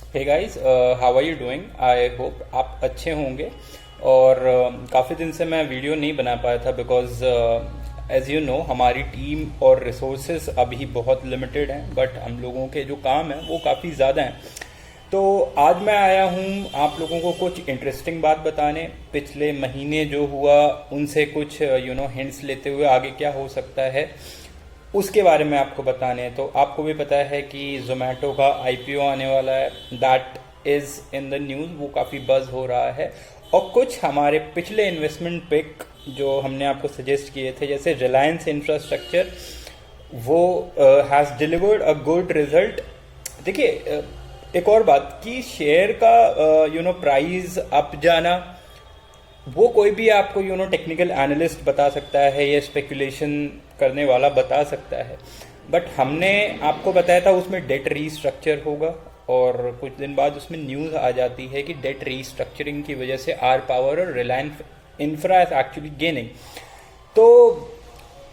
Hey guys, how are you doing? I hope आप अच्छे होंगे। और काफ़ी दिन से मैं वीडियो नहीं बना पाया था बिकॉज एज यू नो हमारी टीम और रिसोर्सेज अभी बहुत लिमिटेड हैं, बट हम लोगों के जो काम हैं वो काफ़ी ज़्यादा हैं। तो आज मैं आया हूँ आप लोगों को कुछ इंटरेस्टिंग बात बताने। पिछले महीने जो हुआ उनसे कुछ हिंट्स लेते हुए आगे क्या हो सकता है उसके बारे में आपको बताने हैं। तो आपको भी पता है कि जोमेटो का आईपीओ आने वाला है, that is in the news, वो काफ़ी बज़ हो रहा है। और कुछ हमारे पिछले इन्वेस्टमेंट पिक जो हमने आपको सजेस्ट किए थे, जैसे रिलायंस इंफ्रास्ट्रक्चर, वो has delivered a good result. देखिए, एक और बात कि शेयर का प्राइस अप जाना वो कोई भी आपको टेक्निकल एनालिस्ट बता सकता है या स्पेकुलेशन करने वाला बता सकता है, बट हमने आपको बताया था उसमें डेट रीस्ट्रक्चर होगा और कुछ दिन बाद उसमें न्यूज़ आ जाती है कि डेट रीस्ट्रक्चरिंग की वजह से आर पावर और Reliance infra is actually gaining. तो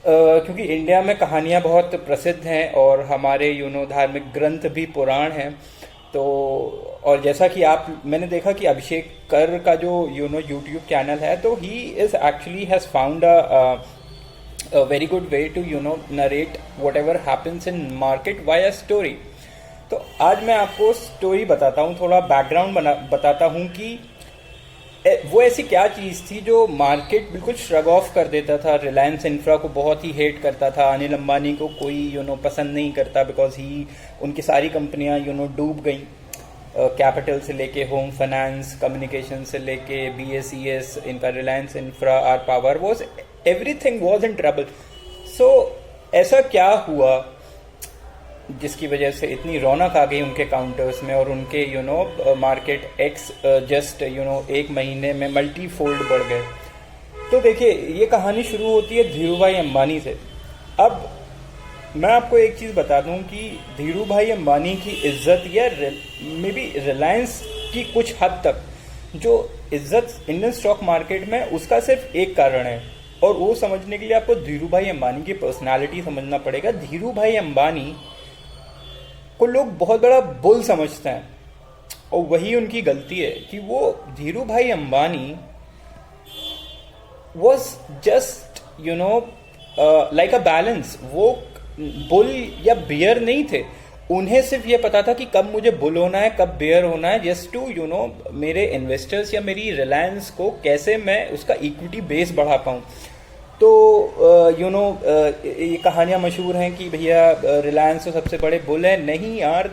क्योंकि इंडिया में कहानियाँ बहुत प्रसिद्ध हैं और हमारे धार्मिक ग्रंथ भी पुराण हैं, तो और जैसा कि मैंने देखा कि अभिषेक कर का जो यूट्यूब चैनल है, तो he is actually has found a very good way to narrate whatever happens in market via story. तो आज मैं आपको स्टोरी बताता हूँ, थोड़ा बैकग्राउंड बताता हूँ कि वो ऐसी क्या चीज़ थी जो मार्केट बिल्कुल श्रग ऑफ कर देता था। रिलायंस इंफ्रा को बहुत ही हेट करता था, अनिल अंबानी को कोई पसंद नहीं करता बिकॉज ही उनकी सारी कंपनियां डूब गई। कैपिटल से लेके होम फाइनेंस, कम्युनिकेशन से लेके BACS, इनका Reliance infra, R power, was everything was in trouble. So ऐसा क्या हुआ जिसकी वजह से इतनी रौनक आ गई उनके काउंटर्स में और उनके मार्केट एक्स जस्ट एक महीने में मल्टी फोल्ड बढ़ गए। तो देखिए, ये कहानी शुरू होती है धीरू भाई अंबानी से। अब मैं आपको एक चीज़ बता दूं कि धीरू भाई अंबानी की इज्जत या मे बी रिलायंस की कुछ हद तक जो इज्जत इंडियन स्टॉक मार्केट में, उसका सिर्फ एक कारण है, और वो समझने के लिए आपको धीरू भाई अंबानी की पर्सनालिटी समझना पड़ेगा। धीरू भाई अंबानी को लोग बहुत बड़ा बुल समझते हैं और वही उनकी गलती है कि वो धीरू भाई Ambani was just like a balance. वो बुल या बियर नहीं थे, उन्हें सिर्फ ये पता था कि कब मुझे बुल होना है, कब बियर होना है, जस्ट टू मेरे इन्वेस्टर्स या मेरी रिलायंस को कैसे मैं उसका इक्विटी बेस बढ़ा पाऊँ। तो ये कहानियाँ मशहूर हैं कि भैया रिलायंस तो सबसे बड़े बुल है। नहीं यार,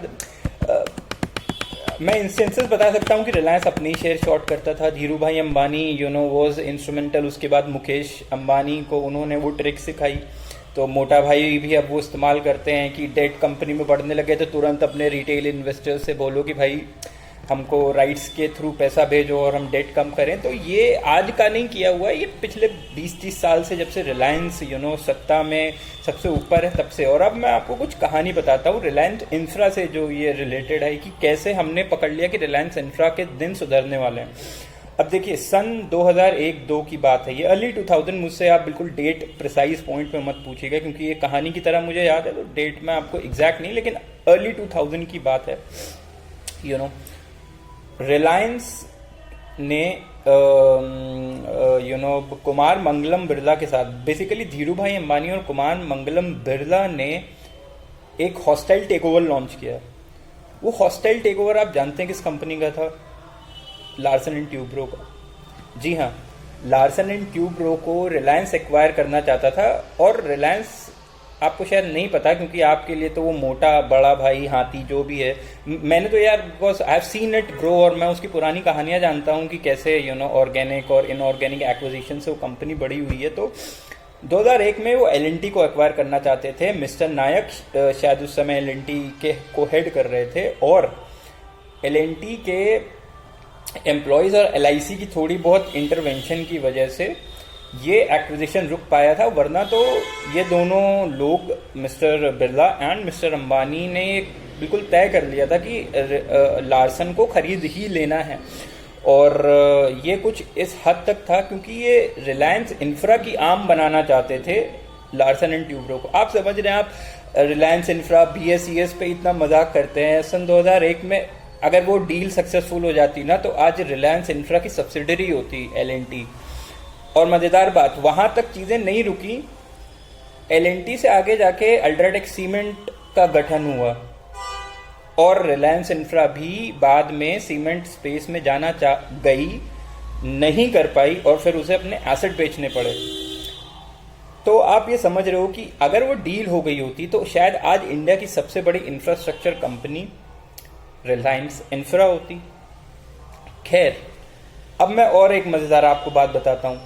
मैं इंस्टेंसेस बता सकता हूँ कि रिलायंस अपनी शेयर शॉर्ट करता था। धीरू भाई अंबानी वॉज इंस्ट्रूमेंटल। उसके बाद मुकेश अंबानी को उन्होंने वो ट्रिक सिखाई, तो मोटा भाई भी अब वो इस्तेमाल करते हैं कि डेट कंपनी में बढ़ने लगे तो तुरंत अपने रिटेल इन्वेस्टर्स से बोलो कि भाई हमको राइट्स के थ्रू पैसा भेजो और हम डेट कम करें। तो ये आज का नहीं किया हुआ है, ये पिछले 20-30 साल से, जब से रिलायंस सत्ता में सबसे ऊपर है तब से। और अब मैं आपको कुछ कहानी बताता हूँ रिलायंस इंफ्रा से जो ये रिलेटेड है कि कैसे हमने पकड़ लिया कि रिलायंस इंफ्रा के दिन सुधरने वाले हैं। अब देखिए, सन 2001-2 की बात है, ये अर्ली 2000, मुझसे आप बिल्कुल डेट प्रिसाइज पॉइंट पे मत पूछिएगा क्योंकि ये कहानी की तरह मुझे याद है, तो डेट में आपको एग्जैक्ट नहीं, लेकिन अर्ली 2000 की बात है। रिलायंस ने कुमार मंगलम बिरला के साथ, बेसिकली धीरू भाई अंबानी और कुमार मंगलम बिरला ने एक हॉस्टाइल टेक ओवर लॉन्च किया। वो हॉस्टाइल टेक ओवर आप जानते हैं किस कंपनी का था? लार्सन एंड ट्यूब्रो का। जी हाँ, लार्सन एंड ट्यूब्रो को रिलायंस एक्वायर करना चाहता था। और रिलायंस आपको शायद नहीं पता क्योंकि आपके लिए तो वो मोटा बड़ा भाई हाथी जो भी है, मैंने तो यार because I have seen it grow और मैं उसकी पुरानी कहानियाँ जानता हूँ कि कैसे ऑर्गेनिक और इनऑर्गेनिक एक्विजिशन से वो कंपनी बड़ी हुई है। तो 2001 में वो LNT को एक्वायर करना चाहते थे। मिस्टर नायक शायद उस समय LNT के को हेड कर रहे थे और LNT के एम्प्लॉयज़ और LIC की थोड़ी बहुत इंटरवेंशन की वजह से ये एक्विजिशन रुक पाया था, वरना तो ये दोनों लोग, mister Birla and mister Ambani ने बिल्कुल तय कर लिया था कि लार्सन को खरीद ही लेना है। और ये कुछ इस हद तक था क्योंकि ये रिलायंस इंफ्रा की आर्म बनाना चाहते थे लार्सन एंड ट्यूब्रो को। आप समझ रहे हैं, आप रिलायंस इंफ्रा BACS पे इतना मजाक करते हैं। सन 2001 में अगर वो डील सक्सेसफुल हो जाती ना तो आज रिलायंस इंफ्रा की सब्सिडरी होती L&T। और मज़ेदार बात, वहां तक चीज़ें नहीं रुकी, L&T से आगे जाके अल्ट्राटेक सीमेंट का गठन हुआ और रिलायंस इंफ्रा भी बाद में सीमेंट स्पेस में जाना गई, नहीं कर पाई और फिर उसे अपने एसेट बेचने पड़े। तो आप ये समझ रहे हो कि अगर वो डील हो गई होती तो शायद आज इंडिया की सबसे बड़ी इंफ्रास्ट्रक्चर कंपनी रिलायंस इंफ्रा होती। खैर, अब मैं और एक मज़ेदार आपको बात बताता हूँ,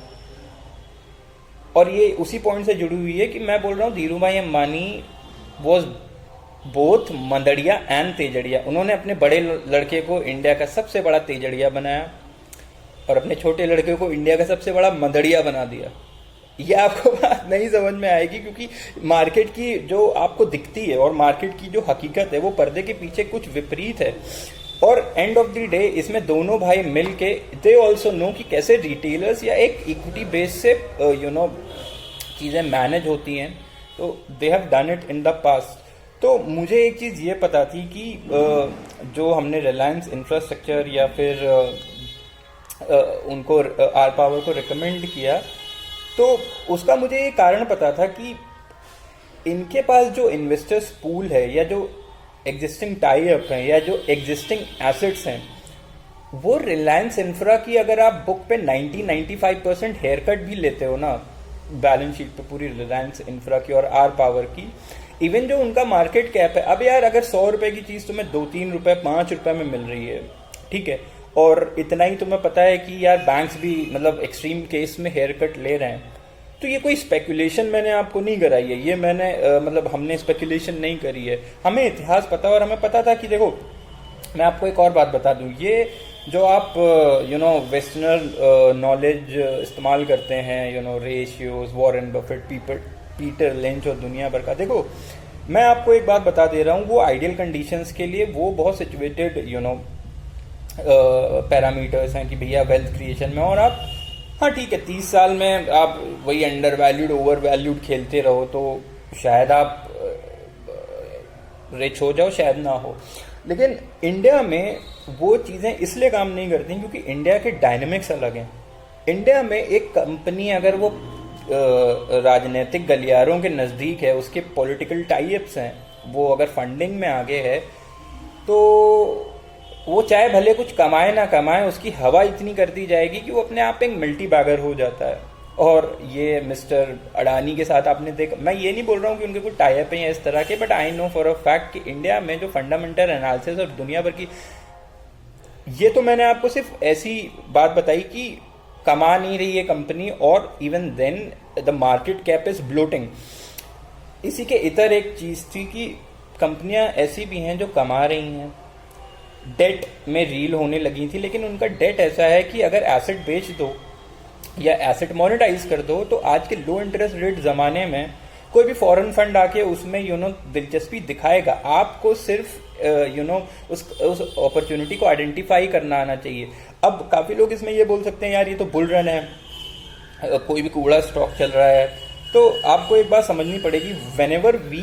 और ये उसी पॉइंट से जुड़ी हुई है कि मैं बोल रहा हूँ धीरू भाई अंबानी वॉज बोथ मंदड़िया एंड तेजड़िया। उन्होंने अपने बड़े लड़के को इंडिया का सबसे बड़ा तेजड़िया बनाया और अपने छोटे लड़के को इंडिया का सबसे बड़ा मंदड़िया बना दिया। ये आपको बात नहीं समझ में आएगी क्योंकि मार्केट की जो आपको दिखती है और मार्केट की जो हकीकत है वो पर्दे के पीछे कुछ विपरीत है। और एंड ऑफ द डे इसमें दोनों भाई मिल के दे ऑल्सो नो कि कैसे रिटेलर्स या एक इक्विटी बेस से चीज़ें मैनेज होती हैं। तो they have done it in the past. तो मुझे एक चीज़ ये पता थी कि जो हमने रिलायंस इंफ्रास्ट्रक्चर या फिर उनको आर पावर को रिकमेंड किया तो उसका मुझे ये कारण पता था कि इनके पास जो इन्वेस्टर्स पूल है या जो एग्जिस्टिंग टाई अप हैं या जो एग्जिस्टिंग एसेट्स हैं वो रिलायंस इंफ्रा की अगर आप बुक पे 90-95% हेयर कट भी लेते हो ना बैलेंस शीट पे पूरी रिलायंस इंफ्रा की और आर पावर की, इवन जो उनका मार्केट कैप है, अब यार अगर 100 रुपए की चीज़ तुम्हें 2-3 रुपए 5 रुपए में मिल रही है, ठीक है, और इतना ही तुम्हें पता है कि यार बैंक्स भी मतलब एक्सट्रीम केस में हेयर कट ले रहे हैं, तो ये कोई स्पेकुलेशन मैंने आपको नहीं कराई है, ये मैंने मतलब हमने स्पेकुलेशन नहीं करी है, हमें इतिहास पता और हमें पता था कि देखो मैं आपको एक और बात बता दूं, ये जो आप वेस्टर्न नॉलेज इस्तेमाल करते हैं, ratios, Warren Buffett, Peter lynch और दुनिया भर का, देखो मैं आपको एक बात बता दे रहा हूँ, वो आइडियल कंडीशंस के लिए वो बहुत सिचुएटेड पैरामीटर्स हैं कि भैया वेल्थ क्रिएशन में, और आप हाँ ठीक है 30 साल में आप वही अंडर वैल्यूड ओवर वैल्यूड खेलते रहो तो शायद आप रिच हो जाओ, शायद ना हो। लेकिन इंडिया में वो चीज़ें इसलिए काम नहीं करती क्योंकि इंडिया के डायनेमिक्स अलग हैं। इंडिया में एक कंपनी अगर वो राजनीतिक गलियारों के नज़दीक है, उसके पॉलिटिकल टाई-अप्स हैं, वो अगर फंडिंग में आगे है, तो वो चाहे भले कुछ कमाए ना कमाए, उसकी हवा इतनी कर दी जाएगी कि वो अपने आप एक मल्टी बैगर हो जाता है। और ये मिस्टर अडानी के साथ आपने देखा, मैं ये नहीं बोल रहा हूँ कि उनके कुछ टाई अप हैं इस तरह के, but I know for a fact कि इंडिया में जो फंडामेंटल एनालिसिस और दुनिया भर की, ये तो मैंने आपको सिर्फ ऐसी बात बताई कि कमा नहीं रही है कंपनी और even then the market cap is bloating. इसी के इतर एक चीज़ थी कि कंपनियां ऐसी भी हैं जो कमा रही हैं, डेट में रील होने लगी थी, लेकिन उनका डेट ऐसा है कि अगर एसेट बेच दो या एसेट मोनेटाइज कर दो तो आज के लो इंटरेस्ट रेट ज़माने में कोई भी फॉरेन फंड आके उसमें दिलचस्पी दिखाएगा। आपको सिर्फ उस अपॉर्चुनिटी को आइडेंटिफाई करना आना चाहिए। अब काफ़ी लोग इसमें ये बोल सकते हैं यार ये तो बुल रन है, कोई भी कूड़ा स्टॉक चल रहा है, तो आपको एक बात समझनी पड़ेगी, whenever we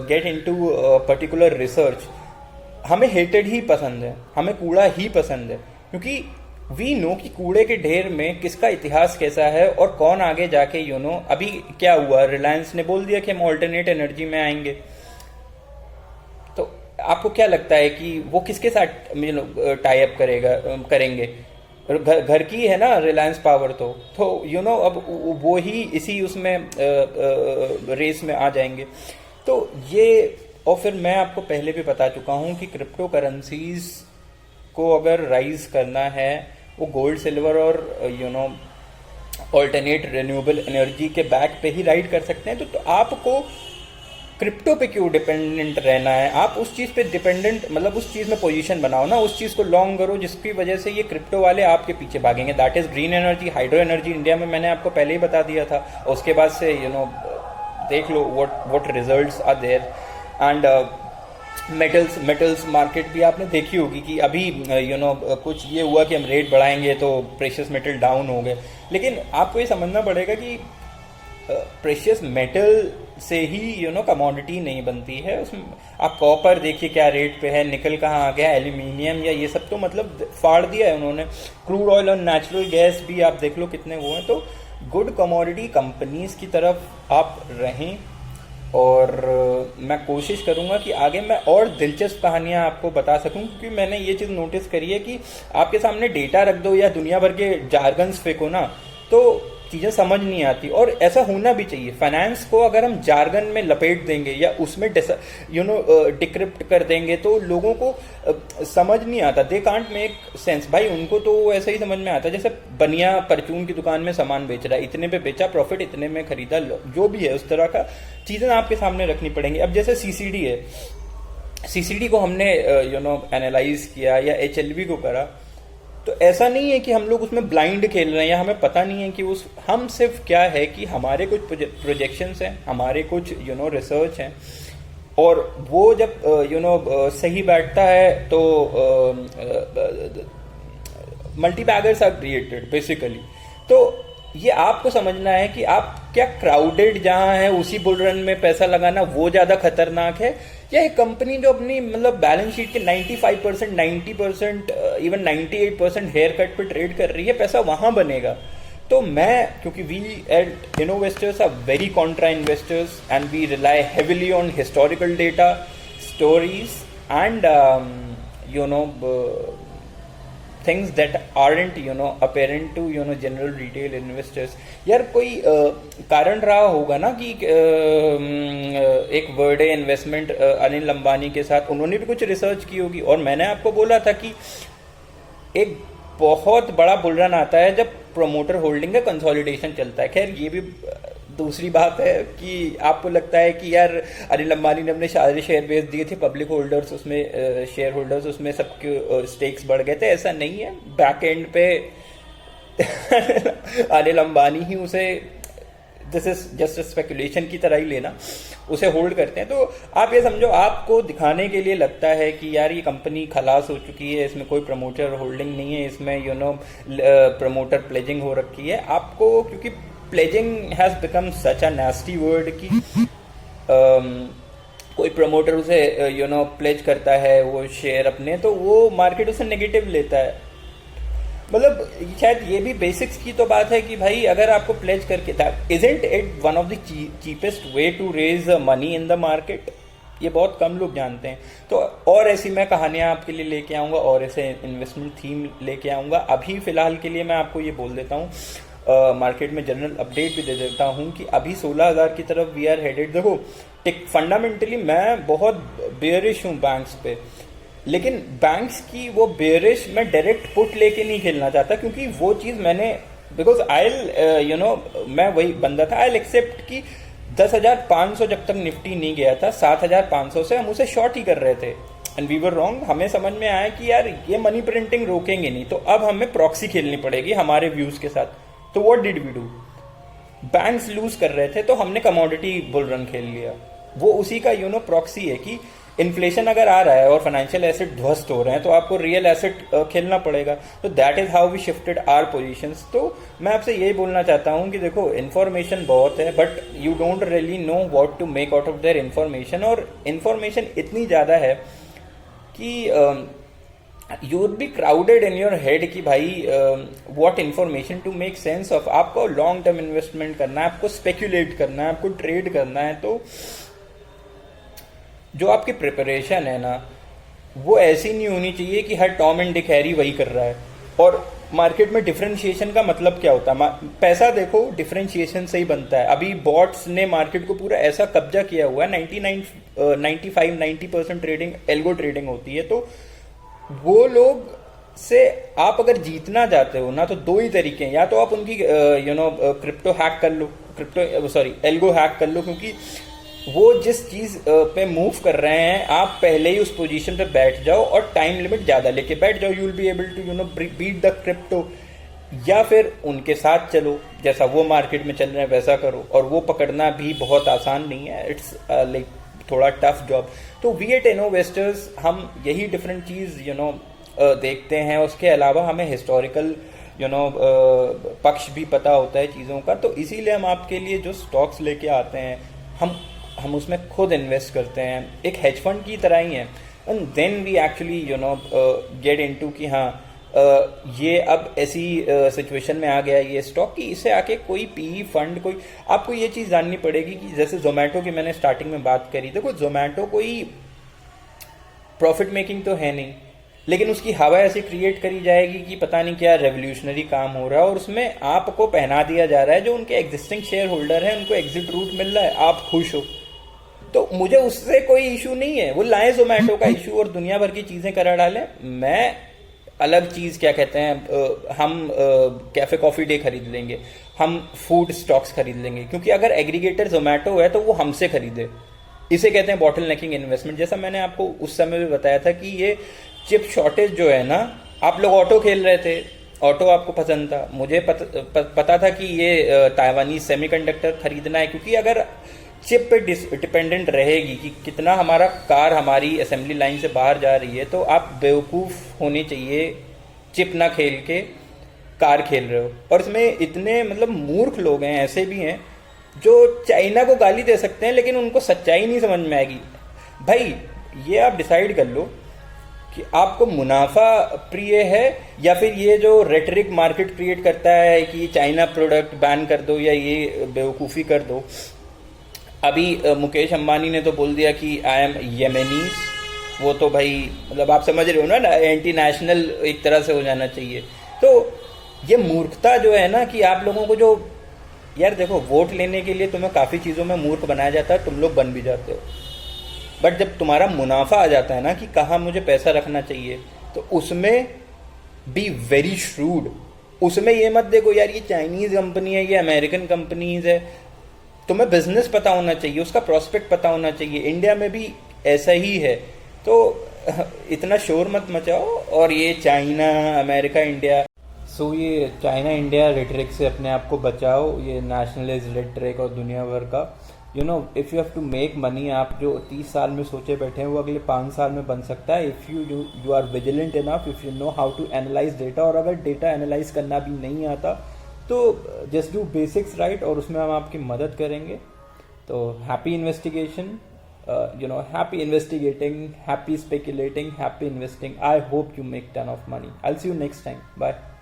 get into particular research, हमें हेटेड ही पसंद है, हमें कूड़ा ही पसंद है, क्योंकि वी नो कि कूड़े के ढेर में किसका इतिहास कैसा है और कौन आगे जाके अभी क्या हुआ, रिलायंस ने बोल दिया कि हम ऑल्टरनेट एनर्जी में आएंगे, तो आपको क्या लगता है कि वो किसके साथ टाई अप करेंगे? घर की है ना रिलायंस पावर, तो अब वो ही इसी उसमें रेस में आ जाएंगे। तो ये, और फिर मैं आपको पहले भी बता चुका हूँ कि क्रिप्टो करेंसीज को अगर राइज करना है वो गोल्ड सिल्वर और ऑल्टरनेट रिन्यूएबल एनर्जी के बैक पे ही राइड कर सकते हैं। तो आपको क्रिप्टो पे क्यों डिपेंडेंट रहना है? आप उस चीज़ पे डिपेंडेंट, मतलब उस चीज़ में पोजीशन बनाओ ना, उस चीज़ को लॉन्ग करो जिसकी वजह से ये क्रिप्टो वाले आपके पीछे भागेंगे। That is green energy, hydro energy. India में मैंने आपको पहले ही बता दिया था, उसके बाद से देख लो what results are there. And metals market भी आपने देखी होगी कि अभी कुछ ये हुआ कि हम रेट बढ़ाएंगे तो प्रेशियस मेटल डाउन हो गए, लेकिन आपको ये समझना पड़ेगा कि प्रेशियस मेटल से ही कमोडिटी नहीं बनती है। उसमें आप कॉपर देखिए क्या रेट पे है, निकल कहाँ आ गया, एल्यूमिनियम या ये सब तो मतलब फाड़ दिया है उन्होंने। क्रूड ऑयल और नेचुरल गैस भी आप देख लो कितने वो हैं। तो गुड कमोडिटी कंपनीज की तरफ आप रहें, और मैं कोशिश करूंगा कि आगे मैं और दिलचस्प कहानियां आपको बता सकूं, क्योंकि मैंने ये चीज़ नोटिस करी है कि आपके सामने डेटा रख दो या दुनिया भर के जार्गन्स फेंको ना, तो चीज़ें समझ नहीं आती। और ऐसा होना भी चाहिए। फाइनेंस को अगर हम जार्गन में लपेट देंगे या उसमें डिक्रिप्ट कर देंगे तो लोगों को समझ नहीं आता। They can't make sense. भाई उनको तो ऐसे ही समझ में आता है जैसे बनिया परचून की दुकान में सामान बेच रहा है, इतने पे बेचा, प्रॉफिट इतने में खरीदा, जो भी है उस तरह का चीज़ें आपके सामने रखनी पड़ेंगी। अब जैसे सीसीडी है, सीसीडी को हमने एनालाइज किया या एचएलवी को करा, तो ऐसा नहीं है कि हम लोग उसमें ब्लाइंड खेल रहे हैं या हमें पता नहीं है कि हम सिर्फ क्या है कि हमारे कुछ प्रोजेक्शंस हैं, हमारे कुछ रिसर्च हैं, और वो जब सही बैठता है तो multi baggers are created basically. तो ये आपको समझना है कि आप क्या क्राउडेड जहां है उसी बुल रन में पैसा लगाना वो ज्यादा खतरनाक है, या एक कंपनी जो अपनी मतलब बैलेंस शीट के 95%, 90%, इवन 98% हेयर कट पे ट्रेड कर रही है, पैसा वहां बनेगा। तो मैं, क्योंकि we at innovesters are very contra investors and we rely heavily on historical data, stories and things that aren't apparent to general retail investors। यार कोई कारण रहा होगा ना कि एक वर्डे इन्वेस्टमेंट अनिल अंबानी के साथ उन्होंने भी कुछ रिसर्च की होगी, और मैंने आपको बोला था कि एक बहुत बड़ा बुल रन आता है जब प्रोमोटर होल्डिंग का कंसोलिडेशन चलता है। खैर ये भी दूसरी बात है कि आपको लगता है कि यार अनिल अंबानी ने अपने सारे शेयर बेच दिए थे, पब्लिक होल्डर्स उसमें, शेयर होल्डर्स उसमें सबके स्टेक्स बढ़ गए थे। ऐसा नहीं है। बैक एंड पे अनिल अंबानी ही उसे, दिस इज जस्ट स्पेकुलेशन की तरह ही लेना, उसे होल्ड करते हैं। तो आप ये समझो, आपको दिखाने के लिए लगता है कि यार ये कंपनी खलास हो चुकी है, इसमें कोई प्रमोटर होल्डिंग नहीं है, इसमें प्रमोटर प्लेजिंग हो रखी है। आपको, क्योंकि pledging has become such a nasty word कि कोई प्रमोटर उसे प्लेज करता है वो शेयर अपने, तो वो मार्केट उसे नेगेटिव लेता है। मतलब शायद ये भी बेसिक्स की तो बात है कि भाई अगर आपको प्लेज करके, isn't it one of the cheapest way to raise money in the market? ये बहुत कम लोग जानते हैं। तो और ऐसी मैं कहानियां आपके लिए लेके आऊंगा और ऐसे इन्वेस्टमेंट थीम लेके आऊंगा। अभी फिलहाल के लिए मैं आपको ये बोल देता हूँ, मार्केट में जनरल अपडेट भी दे देता हूँ कि अभी 16,000 की तरफ वी आर हेडेड। देखो फंडामेंटली मैं बहुत बेयरिश हूँ बैंक्स पे, लेकिन बैंक्स की वो बेयरिश मैं डायरेक्ट पुट लेके नहीं खेलना चाहता, क्योंकि वो चीज़ मैंने, बिकॉज आई मैं वही बंदा था, आई एक्सेप्ट कि 10,500 जब तक निफ्टी नहीं गया था, 7,500 से हम उसे शॉर्ट ही कर रहे थे एंड वी वर रॉन्ग। हमें समझ में आया कि यार ये मनी प्रिंटिंग रोकेंगे नहीं, तो अब हमें प्रॉक्सी खेलनी पड़ेगी हमारे व्यूज के साथ। तो what did we do? Banks lose कर रहे थे तो हमने कमोडिटी बुल रन खेल लिया। वो उसी का प्रॉक्सी है कि इन्फ्लेशन अगर आ रहा है और फाइनेंशियल एसेट ध्वस्त हो रहे हैं तो आपको रियल एसेट खेलना पड़ेगा। तो that is how we shifted our positions. तो मैं आपसे यही बोलना चाहता हूं कि देखो इन्फॉर्मेशन बहुत है, but you don't really know what to make out of their information. और इन्फॉर्मेशन इतनी ज़्यादा है कि you would be crowded in your head कि भाई what information to make sense of. आपको लॉन्ग टर्म इन्वेस्टमेंट करना है, आपको स्पेक्यूलेट करना है, आपको ट्रेड करना है, तो जो आपकी प्रिपरेशन है ना वो ऐसी नहीं होनी चाहिए कि हर टॉम एंड डिक हैरी वही कर रहा है। और मार्केट में डिफरेंशिएशन का मतलब क्या होता है? पैसा देखो डिफरेंशिएशन से ही बनता है। अभी बॉट्स ने मार्केट को पूरा ऐसा कब्जा किया हुआ है, 90% ट्रेडिंग एल्गो ट्रेडिंग होती है। तो वो लोग से आप अगर जीतना चाहते हो ना तो दो ही तरीके हैं, या तो आप उनकी क्रिप्टो हैक कर लो, एल्गो हैक कर लो, क्योंकि वो जिस चीज पे मूव कर रहे हैं आप पहले ही उस पोजीशन पे बैठ जाओ और टाइम लिमिट ज्यादा लेके बैठ जाओ, you will be able to beat the crypto. या फिर उनके साथ चलो, जैसा वो मार्केट में चल रहे हैं वैसा करो, और वो पकड़ना भी बहुत आसान नहीं है, इट्स लाइक थोड़ा टफ जॉब। तो वी एट इनोवेस्टर्स हम यही डिफरेंट चीज देखते हैं। उसके अलावा हमें हिस्टोरिकल पक्ष भी पता होता है चीज़ों का। तो इसीलिए हम आपके लिए जो स्टॉक्स लेके आते हैं हम उसमें खुद इन्वेस्ट करते हैं, एक हेज फंड की तरह ही है। And then we actually get into कि हाँ ये अब ऐसी सिचुएशन में आ गया ये स्टॉक कि इसे आके कोई पी फंड कोई, आपको ये चीज़ जाननी पड़ेगी कि जैसे जोमेटो की मैंने स्टार्टिंग में बात करी, देखो जोमेटो कोई प्रॉफिट मेकिंग तो है नहीं, लेकिन उसकी हवा ऐसी क्रिएट करी जाएगी कि पता नहीं क्या रेवोल्यूशनरी काम हो रहा है, और उसमें आपको पहना दिया जा रहा है, जो उनके एग्जिस्टिंग शेयर होल्डर हैं उनको एग्जिट रूट मिल रहा है, आप खुश हो। तो मुझे उससे कोई इशू नहीं है, वो लाए जोमेटो का इशू और दुनिया भर की चीज़ें करा डालें, मैं अलग चीज़ क्या कहते हैं, हम कैफ़े कॉफ़ी डे खरीद लेंगे, हम फूड स्टॉक्स खरीद लेंगे, क्योंकि अगर एग्रीगेटर जोमेटो है तो वो हमसे खरीदे। इसे कहते हैं बॉटल नेकिंग इन्वेस्टमेंट। जैसा मैंने आपको उस समय भी बताया था कि ये चिप शॉर्टेज जो है ना, आप लोग ऑटो खेल रहे थे, ऑटो आपको पसंद था, मुझे पता था कि ये ताइवानी सेमीकंडक्टर खरीदना है, क्योंकि अगर चिप पे डिपेंडेंट रहेगी कि कितना हमारा कार हमारी असेंबली लाइन से बाहर जा रही है, तो आप बेवकूफ़ होने चाहिए चिप ना खेल के कार खेल रहे हो। और इसमें इतने मतलब मूर्ख लोग हैं, ऐसे भी हैं जो चाइना को गाली दे सकते हैं लेकिन उनको सच्चाई नहीं समझ में आएगी। भाई ये आप डिसाइड कर लो कि आपको मुनाफा प्रिय है या फिर ये जो रेटरिक मार्केट क्रिएट करता है कि चाइना प्रोडक्ट बैन कर दो या ये बेवकूफ़ी कर दो। अभी मुकेश अंबानी ने तो बोल दिया कि आई एम येमेनीज, वो तो भाई मतलब आप समझ रहे हो ना, एंटी नेशनल एक तरह से हो जाना चाहिए। तो ये मूर्खता जो है ना कि आप लोगों को जो, यार देखो वोट लेने के लिए तुम्हें काफ़ी चीज़ों में मूर्ख बनाया जाता है, तुम लोग बन भी जाते हो, बट जब तुम्हारा मुनाफा आ जाता है ना कि कहाँ मुझे पैसा रखना चाहिए, तो उसमें बी वेरी श्रूड। उसमें ये मत देखो यार ये चाइनीज़ कंपनी है, ये अमेरिकन कंपनीज है, तुम्हें बिजनेस पता होना चाहिए, उसका प्रॉस्पेक्ट पता होना चाहिए। इंडिया में भी ऐसा ही है, तो इतना शोर मत मचाओ। और ये चाइना अमेरिका इंडिया, सो ये चाइना इंडिया रेटरिक से अपने आप को बचाओ, ये नेशनलिस्ट रेटरिक और दुनिया भर का। You know if you have to make money, आप जो 30 साल में सोचे बैठे हैं वो अगले 5 साल में बन सकता है, if you are vigilant enough, if you know how to analyse data. और अगर डेटा एनालाइज करना भी नहीं आता तो जस्ट डू बेसिक्स राइट, और उसमें हम आपकी मदद करेंगे। तो happy investigation, happy investigating, happy speculating, happy investing. I hope you make ton of money. I'll see you next time. Bye.